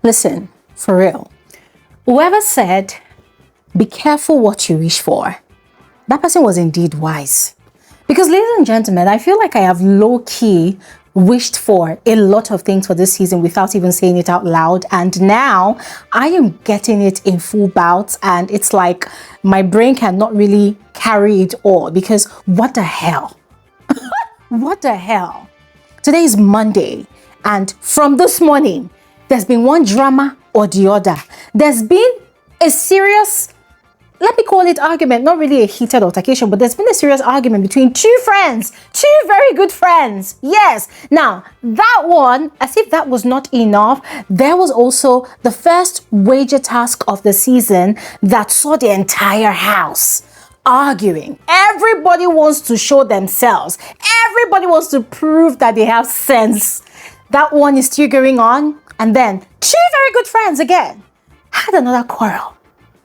Listen, for real. Whoever said, be careful what you wish for, that person was indeed wise. Because, ladies and gentlemen, I feel like I have low-key wished for a lot of things for this season without even saying it out loud. And now I am getting it in full bouts. And it's like my brain cannot really carry it all. Because what the hell? What the hell? Today is Monday. And from this morning, there's been one drama or the other. There's been a serious, let me call it argument, not really a heated altercation, but there's been a serious argument between two friends, two very good friends. Yes. Now, that one, as if that was not enough, there was also the first wager task of the season that saw the entire house arguing. Everybody wants to show themselves. Everybody wants to prove that they have sense. That one is still going on. And then two very good friends again had another quarrel.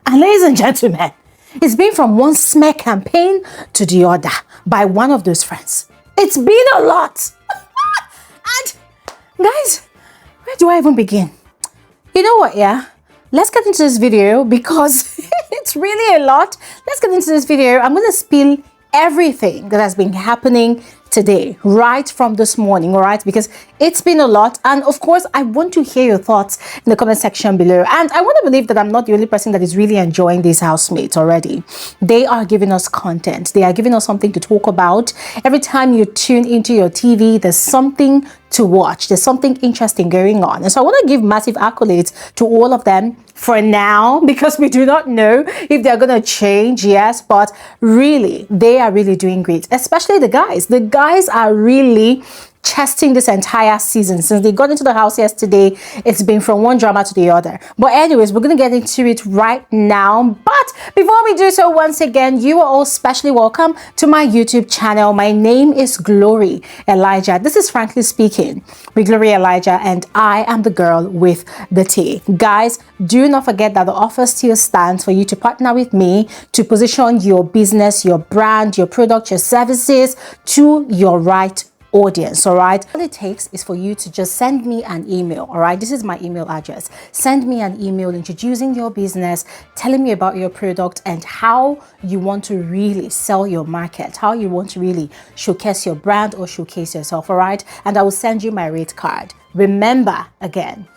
And ladies and gentlemen, it's been from one smear campaign to the other by one of those friends. It's been a lot. And guys, where do I even begin? You know what, yeah? Let's get into this video because it's really a lot. Let's get into this video. I'm going to spill everything that has been happening today, right from this morning, all right, because it's been a lot. And of course, I want to hear your thoughts in the comment section below. And I want to believe that I'm not the only person that is really enjoying these housemates already. They are giving us content. They are giving us something to talk about. Every time you tune into your TV, there's something to watch. There's something interesting going on. And so I want to give massive accolades to all of them for now, because we do not know if they're going to change. Yes, but really, they are really doing great, especially the guys. The guys are really chesting this entire season. Since they got into the house yesterday, it's been from one drama to the other. But anyways, we're going to get into it right now. But before we do so, once again, you are all specially welcome to my YouTube channel. My name is Glory Elijah. This is Frankly Speaking with Glory Elijah, and I am the girl with the tea. Guys, do not forget that the offer still stands for you to partner with me to position your business, your brand, your product, your services to your right audience. All right, all it takes is for you to just send me an email. All right, this is my email address. Send me an email introducing your business, telling me about your product and how you want to really sell your market, how you want to really showcase your brand or showcase yourself. All right, and I will send you my rate card. Remember, again,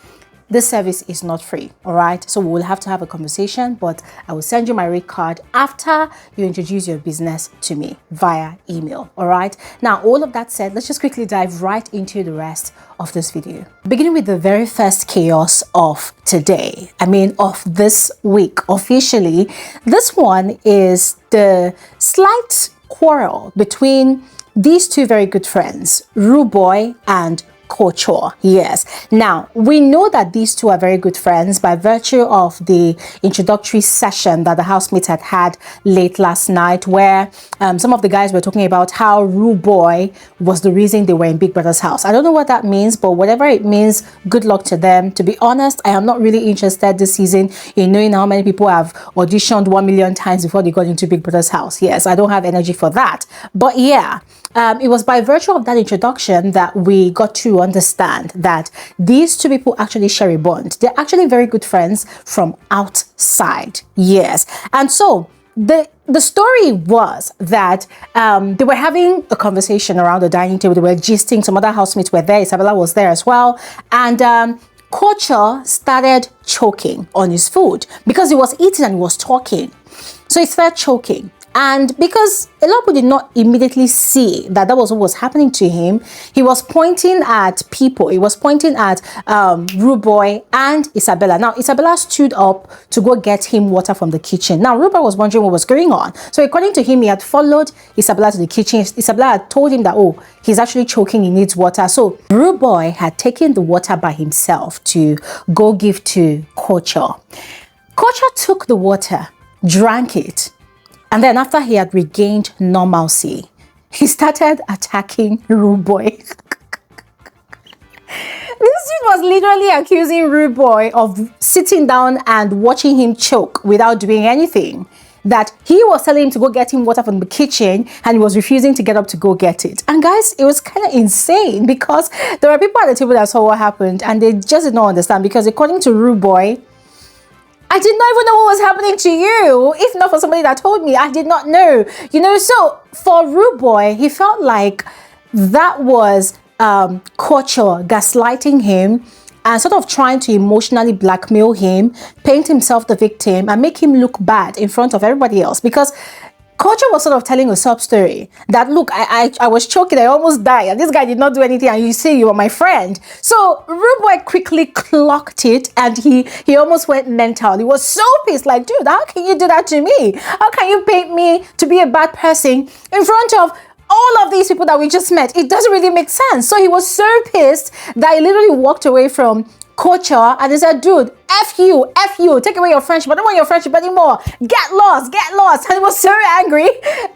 this service is not free, all right? So we'll have to have a conversation, but I will send you my rate card after you introduce your business to me via email, all right? Now, all of that said, let's just quickly dive right into the rest of this video. Beginning with the very first chaos of today, of this week, officially, this one is the slight quarrel between these two very good friends, Ruboy and Culture. Yes. Now, we know that these two are very good friends by virtue of the introductory session that the housemates had late last night, where some of the guys were talking about how Ruboy was the reason they were in Big Brother's house. I don't know what that means, but whatever it means, good luck to them. To be honest, I am not really interested this season in knowing how many people have auditioned 1 million times before they got into Big Brother's house. Yes, I don't have energy for that. But yeah, it was by virtue of that introduction that we got to understand that these two people actually share a bond. They're actually very good friends from outside. Yes. And so the story was that they were having a conversation around the dining table. They were gisting. Some other housemates were there. Isabella was there as well. And Culture started choking on his food because he was eating and he was talking. So he started choking. And because a lot of people did not immediately see that that was what was happening to him, he was pointing at people. He was pointing at Ruboy and Isabella. Now, Isabella stood up to go get him water from the kitchen. Now, Ruboy was wondering what was going on. So according to him, he had followed Isabella to the kitchen. Isabella had told him that, oh, he's actually choking, he needs water. So Ruboy had taken the water by himself to go give to Culture. Culture took the water, drank it, and then after he had regained normalcy, he started attacking Ruboy. This dude was literally accusing Ruboy of sitting down and watching him choke without doing anything. that he was telling him to go get him water from the kitchen and he was refusing to get up to go get it. And guys, it was kind of insane because there were people at the table that saw what happened and they just did not understand, because according to Rude Boy, I did not even know what was happening to you. If not for somebody that told me, I did not know. You know, so for Rude Boy, he felt like that was culture gaslighting him and sort of trying to emotionally blackmail him, paint himself the victim, and make him look bad in front of everybody else. Because Culture was sort of telling a sob story that, look, I was choking, I almost died, and this guy did not do anything, and you say you were my friend. So Rude Boy quickly clocked it, and he almost went mental. He was so pissed, like, dude, how can you do that to me? How can you paint me to be a bad person in front of all of these people that we just met? It doesn't really make sense. So he was so pissed that he literally walked away from Culture and he said, dude, F you, take away your friendship. I don't want your friendship anymore. Get lost. And he was so angry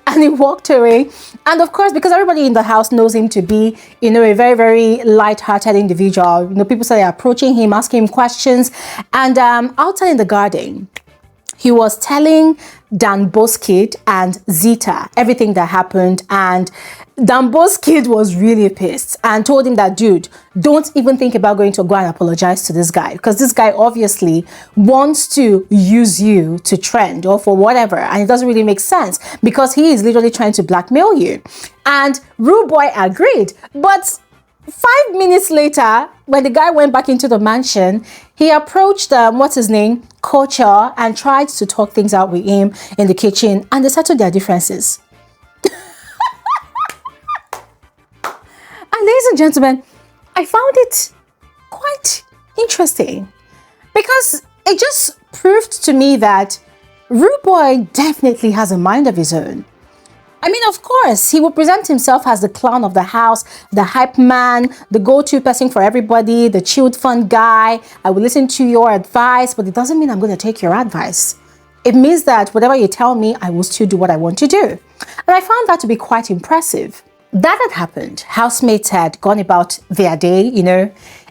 and he walked away. And of course, because everybody in the house knows him to be, you know, a very, very light-hearted individual, you know, people started approaching him, asking him questions. And outside in the garden, he was telling Dan Boskid and Zita everything that happened, and Dan Boskid was really pissed and told him that, dude, don't even think about going to go and apologize to this guy, because this guy obviously wants to use you to trend or for whatever, and it doesn't really make sense because he is literally trying to blackmail you. And Rude Boy agreed, but 5 minutes later, when the guy went back into the mansion, he approached, what's his name, Culture, and tried to talk things out with him in the kitchen, and they settled their differences. And ladies and gentlemen, I found it quite interesting because it just proved to me that Rude Boy definitely has a mind of his own. I mean, of course, he will present himself as the clown of the house, the hype man, the go-to person for everybody, the chilled, fun guy. I will listen to your advice, but it doesn't mean I'm going to take your advice. It means that whatever you tell me, I will still do what I want to do. And I found that to be quite impressive. That had happened. Housemates had gone about their day, you know.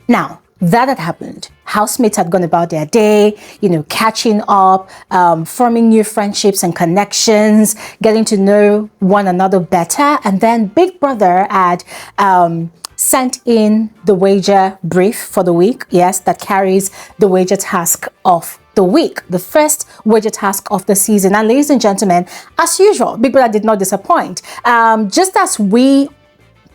Now, that had happened. Housemates had gone about their day, you know, catching up, forming new friendships and connections, getting to know one another better. And then Big Brother had sent in the wager brief for the week. Yes, that carries the wager task of the week, the first wager task of the season. And ladies and gentlemen, as usual, Big Brother did not disappoint. Just as we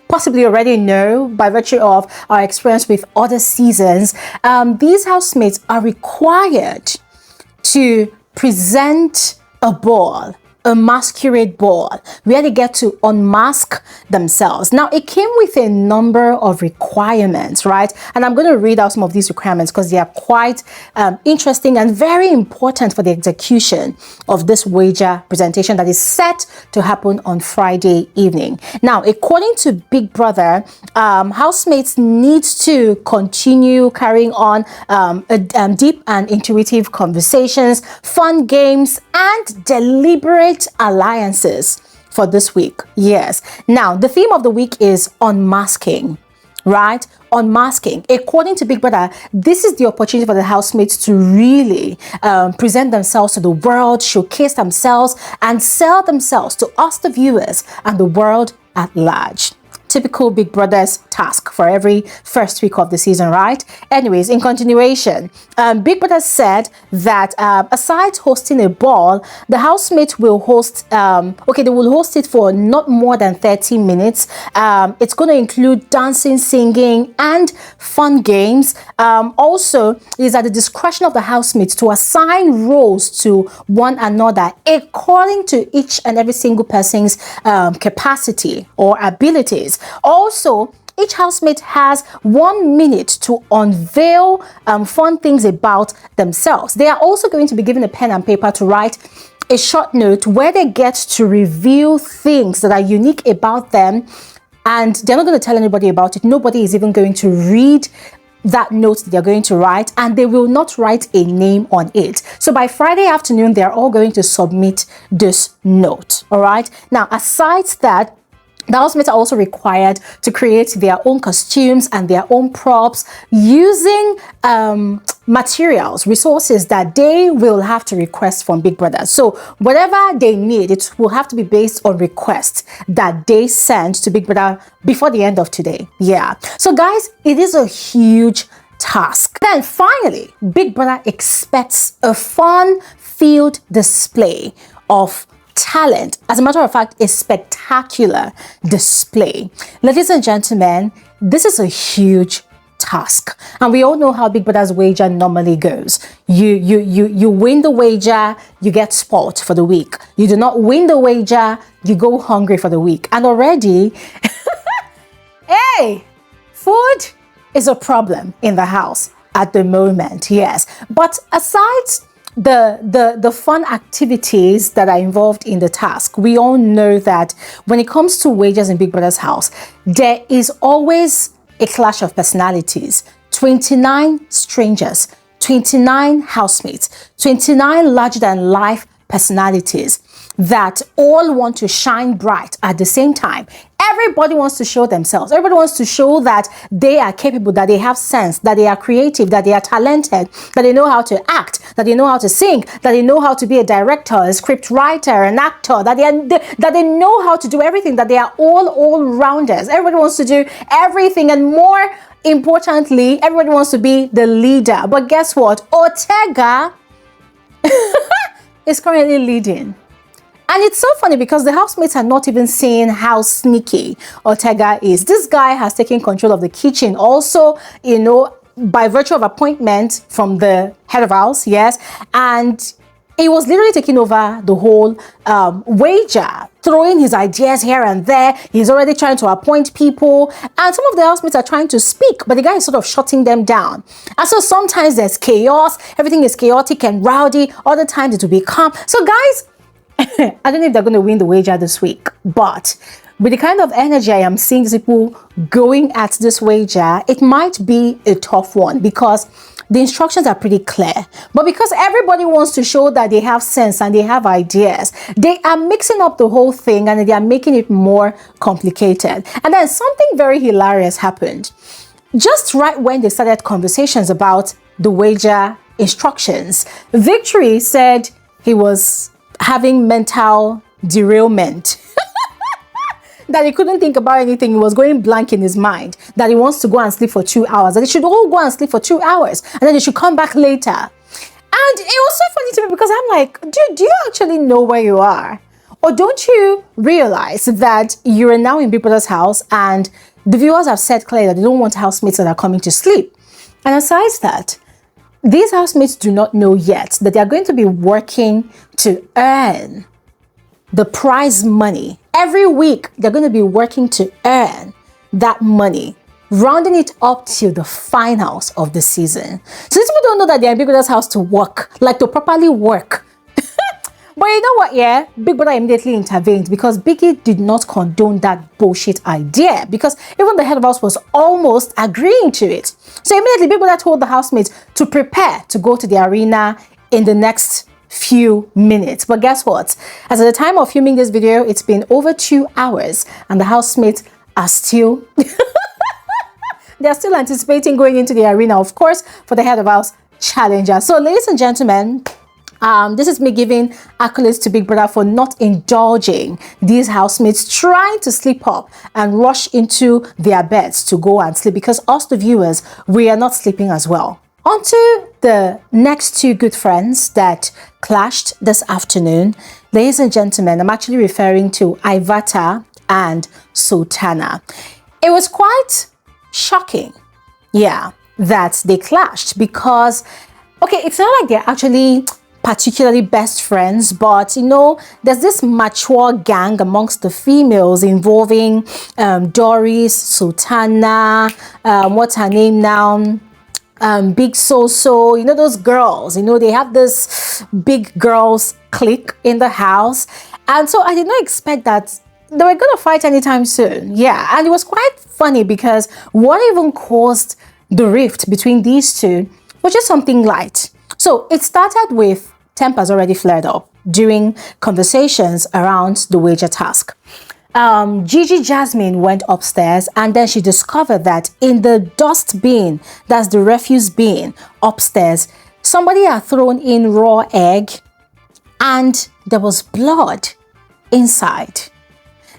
possibly already know by virtue of our experience with other seasons, these housemates are required to present a ball, a masquerade ball, where they get to unmask themselves. Now, it came with a number of requirements, right? And I'm going to read out some of these requirements because they are quite interesting and very important for the execution of this wager presentation that is set to happen on Friday evening. Now, according to Big Brother, housemates need to continue carrying on deep and intuitive conversations, fun games, and deliberate alliances for this week. Yes. Now, the theme of the week is unmasking, right? Unmasking. According to Big Brother, this is the opportunity for the housemates to really present themselves to the world, showcase themselves, and sell themselves to us, the viewers, and the world at large. Typical Big Brother's task for every first week of the season, right? Anyways, in continuation, Big Brother said that aside hosting a ball, the housemates will host, they will host it for not more than 30 minutes. It's going to include dancing, singing, and fun games. Also, it is at the discretion of the housemates to assign roles to one another according to each and every single person's capacity or abilities. Also, each housemate has 1 minute to unveil fun things about themselves. They are also going to be given a pen and paper to write a short note where they get to reveal things that are unique about them, and they're not going to tell anybody about it. Nobody is even going to read that note that they're going to write, and they will not write a name on it. So by Friday afternoon, they're all going to submit this note. All right. Now, aside that, The housemates are also required to create their own costumes and their own props using materials, resources that they will have to request from Big Brother. So whatever they need, it will have to be based on requests that they send to Big Brother before the end of today. Yeah. So guys, it is a huge task. Then finally, Big Brother expects a fun-filled display of talent. As a matter of fact, a spectacular display. Ladies and gentlemen, this is a huge task, and we all know how Big Brother's wager normally goes. You win the wager, you get spoiled for the week. You do not win the wager, you go hungry for the week. And already hey, food is a problem in the house at the moment. Yes, but aside the fun activities that are involved in the task, we all know that when it comes to wagers in Big Brother's house, there is always a clash of personalities. 29 strangers, 29 housemates, 29 larger than life personalities that all want to shine bright at the same time. Everybody wants to show themselves. Everybody wants to show that they are capable, that they have sense, that they are creative, that they are talented, that they know how to act, that they know how to sing, that they know how to be a director, a script writer, an actor, that they know how to do everything, that they are all-rounders. Everybody wants to do everything, and more importantly, everybody wants to be the leader. But guess what? Ortega is currently leading. And it's so funny because the housemates are not even seeing how sneaky Ortega is. This guy has taken control of the kitchen also, you know, by virtue of appointment from the head of house, yes. And he was literally taking over the whole wager, throwing his ideas here and there. He's already trying to appoint people. And some of the housemates are trying to speak, but the guy is sort of shutting them down. And so sometimes there's chaos. Everything is chaotic and rowdy. Other times it will be calm. So guys, I don't know if they're going to win the wager this week, but with the kind of energy I am seeing people going at this wager, it might be a tough one because the instructions are pretty clear. But because everybody wants to show that they have sense and they have ideas, they are mixing up the whole thing and they are making it more complicated. And then something very hilarious happened. Just right when they started conversations about the wager instructions, Victory said he was having mental derailment. That he couldn't think about anything. He was going blank in his mind. That he wants to go and sleep for 2 hours. That they should all go and sleep for 2 hours. And then they should come back later. And it was so funny to me because I'm like, dude, do you actually know where you are? Or don't you realize that you're now in Big Brother's house and the viewers have said clearly that they don't want housemates that are coming to sleep? And aside that, these housemates do not know yet that they are going to be working to earn the prize money. Every week, they're going to be working to earn that money, rounding it up to the finals of the season. So these people don't know that they're in Big Brother's house to work, like to properly work. But you know what, yeah? Big Brother immediately intervened because Biggie did not condone that bullshit idea because even the head of house was almost agreeing to it. So immediately Big Brother told the housemates to prepare to go to the arena in the next few minutes. But guess what? As at the time of filming this video, it's been over 2 hours and the housemates are still they're still anticipating going into the arena, of course, for the head of house challenger. So ladies and gentlemen, this is me giving accolades to Big Brother for not indulging these housemates trying to sleep up and rush into their beds to go and sleep, because us, the viewers, we are not sleeping as well. On to the next two good friends that clashed this afternoon. Ladies and gentlemen, I'm actually referring to Ivata and Sultana. It was quite shocking, yeah, that they clashed because, okay, it's not like they're actually particularly best friends, but you know, there's this mature gang amongst the females involving Doris, Sultana, what's her name now? Big So, you know, those girls, you know, they have this big girls clique in the house. And so I did not expect that they were going to fight anytime soon. Yeah, and it was quite funny because what even caused the rift between these two was just something light. So it started with tempers already flared up during conversations around the wager task. Gigi Jasmine went upstairs, and then she discovered that in the dust bin, that's the refuse bin upstairs, somebody had thrown in raw egg and there was blood inside.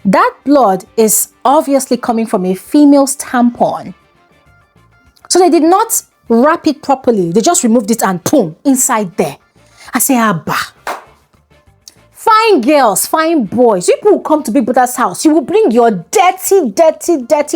That blood is obviously coming from a female's tampon. So they did not wrap it properly. They just removed it and boom, inside there. I say, Abba. Fine girls, fine boys, you people will come to Big Brother's house. You will bring your dirty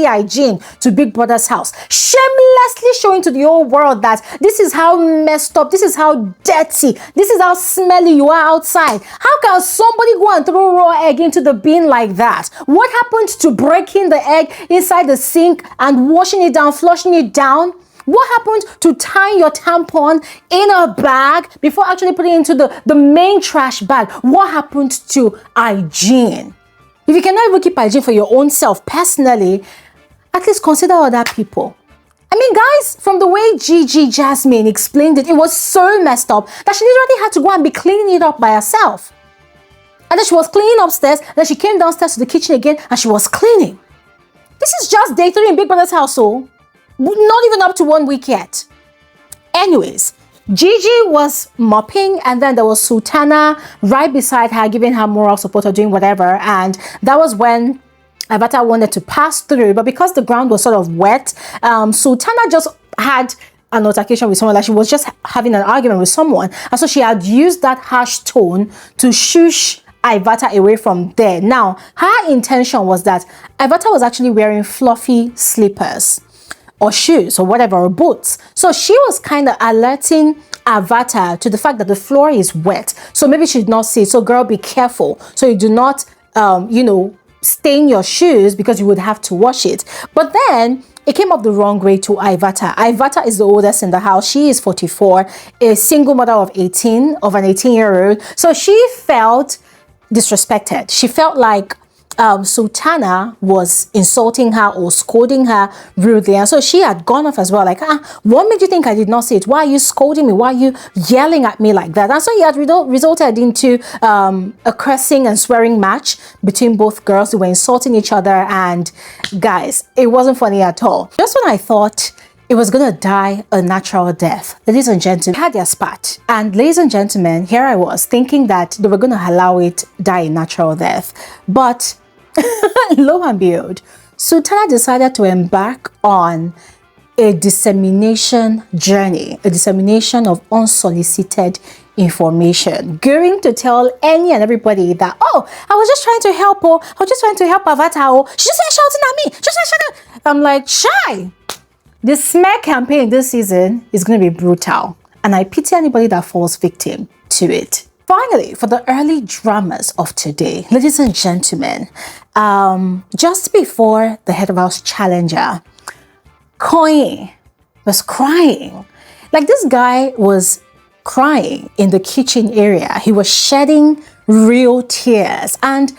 hygiene to Big Brother's house, shamelessly showing to the whole world that this is how messed up, this is how dirty, this is how smelly you are outside. How can somebody go and throw raw egg into the bin like that? What happened to breaking the egg inside the sink and washing it down, flushing it down? What happened to tying your tampon in a bag before actually putting it into the main trash bag? What happened to hygiene? If you cannot even keep hygiene for your own self personally, at least consider other people. I mean, guys, from the way Gigi Jasmine explained it, it was so messed up that she literally had to go and be cleaning it up by herself. And then she was cleaning upstairs, then she came downstairs to the kitchen again and she was cleaning. This is just day 3 in Big Brother's household. Not even up to 1 week yet. Anyways, Gigi was mopping and then there was Sultana right beside her giving her moral support or doing whatever, and that was when Ivata wanted to pass through, but because the ground was sort of wet, Sultana just had an altercation with someone, like she was just having an argument with someone, and so she had used that harsh tone to shush Ivata away from there. Now, her intention was that Ivata was actually wearing fluffy slippers or shoes or whatever, or boots. So she was kind of alerting Ivata to the fact that the floor is wet. So maybe she did not see it. So girl, be careful. So you do not, stain your shoes because you would have to wash it. But then it came up the wrong way to Ivata. Ivata is the oldest in the house. She is 44, a single mother of an 18-year-old. So she felt disrespected. She felt like Sultana was insulting her or scolding her rudely, and so she had gone off as well, like, what made you think I did not see it? Why are you scolding me? Why are you yelling at me like that? And so it had resulted into a cursing and swearing match between both girls who were insulting each other, and guys, it wasn't funny at all. Just when I thought it was gonna die a natural death, ladies and gentlemen, had their spat. And ladies and gentlemen, here I was thinking that they were gonna allow it die a natural death. But lo and behold, Sultana decided to embark on a dissemination journey, a dissemination of unsolicited information, going to tell any and everybody that, oh, I was just trying to help, I was just trying to help Ivata, she just started shouting at me, just like shouting. I'm like, shy. The smear campaign this season is going to be brutal, and I pity anybody that falls victim to it. Finally, for the early dramas of today, ladies and gentlemen, just before the head of house challenger, KOYIN was crying. Like, this guy was crying in the kitchen area. He was shedding real tears, and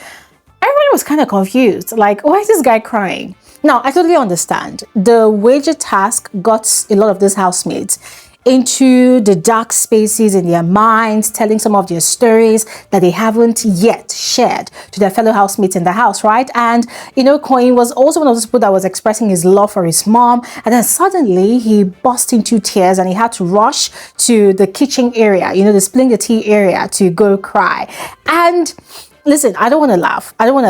everybody was kind of confused. Like, why is this guy crying? Now, I totally understand. The wager task got a lot of these housemates into the dark spaces in their minds, telling some of their stories that they haven't yet shared to their fellow housemates in the house, right? And, KOYIN was also one of those people that was expressing his love for his mom, and then suddenly he burst into tears and he had to rush to the kitchen area, the spilling the tea area, to go cry. And listen, I don't want to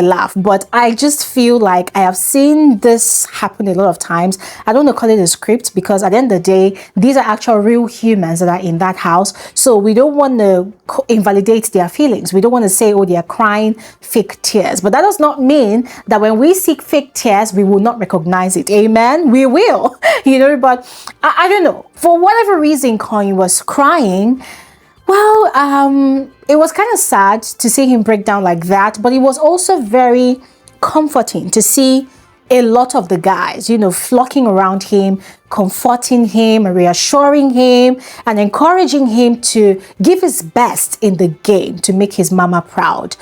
laugh, but I just feel like I have seen this happen a lot of times. I don't want to call it a script, because at the end of the day, these are actual real humans that are in that house. So we don't want to invalidate their feelings. We don't want to say, oh, they are crying fake tears. But that does not mean that when we see fake tears, we will not recognize it. Amen? We will, but I don't know. For whatever reason, KOYIN was crying. Well, it was kind of sad to see him break down like that, but it was also very comforting to see a lot of the guys, flocking around him, comforting him, reassuring him, and encouraging him to give his best in the game to make his mama proud.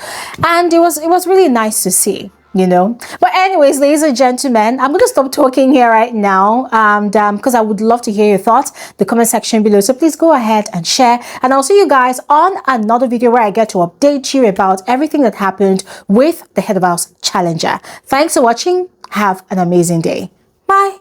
And it was really nice to see. you know. But anyways, ladies and gentlemen, I'm going to stop talking here right now, and because I would love to hear your thoughts, the comment section below. So please go ahead and share, and I'll see you guys on another video where I get to update you about everything that happened with the head of house challenger. Thanks for watching. Have an amazing day. Bye.